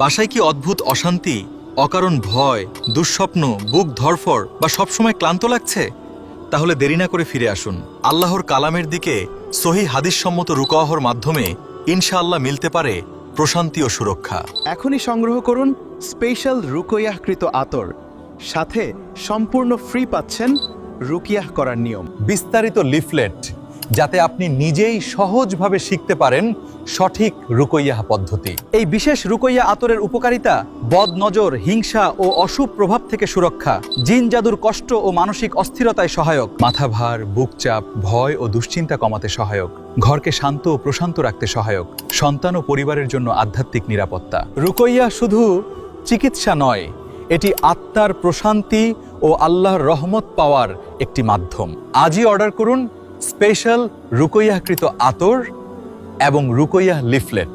বাসায় কি অদ্ভুত অশান্তি, অকারণ ভয়, দুঃস্বপ্ন, বুক ধড়ফড় বা সবসময় ক্লান্ত লাগছে? তাহলে দেরি না করে ফিরে আসুন আল্লাহর কালামের দিকে। সহিহ হাদিসসম্মত রুকওয়াহর মাধ্যমে ইনশাআল্লাহ মিলতে পারে প্রশান্তি ও সুরক্ষা। এখনই সংগ্রহ করুন স্পেশাল রুকইয়াহকৃত আতর, সাথে সম্পূর্ণ ফ্রি পাচ্ছেন রুকিয়াহ করার নিয়ম। বিস্তারিত লিফলেট, যাতে আপনি নিজেই সহজভাবে শিখতে পারেন সঠিক রুকইয়াহ পদ্ধতি। এই বিশেষ রুকইয়া আতরের উপকারিতা বদ নজর, হিংসা ও অশুভ প্রভাব থেকে সুরক্ষা, জিন জাদুর কষ্ট ও মানসিক অস্থিরতায় সহায়ক, মাথাভার, বুকচাপ, ভয় ও দুশ্চিন্তা কমাতে সহায়ক, ঘরকে শান্ত ও প্রশান্ত রাখতে সহায়ক, সন্তান ও পরিবারের জন্য আধ্যাত্মিক নিরাপত্তা। রুকইয়া শুধু চিকিৎসা নয়, এটি আত্মার প্রশান্তি ও আল্লাহর রহমত পাওয়ার একটি মাধ্যম। আজই অর্ডার করুন স্পেশাল রুকইয়াহকৃত আতর এবং রুকইয়াহ লিফলেট।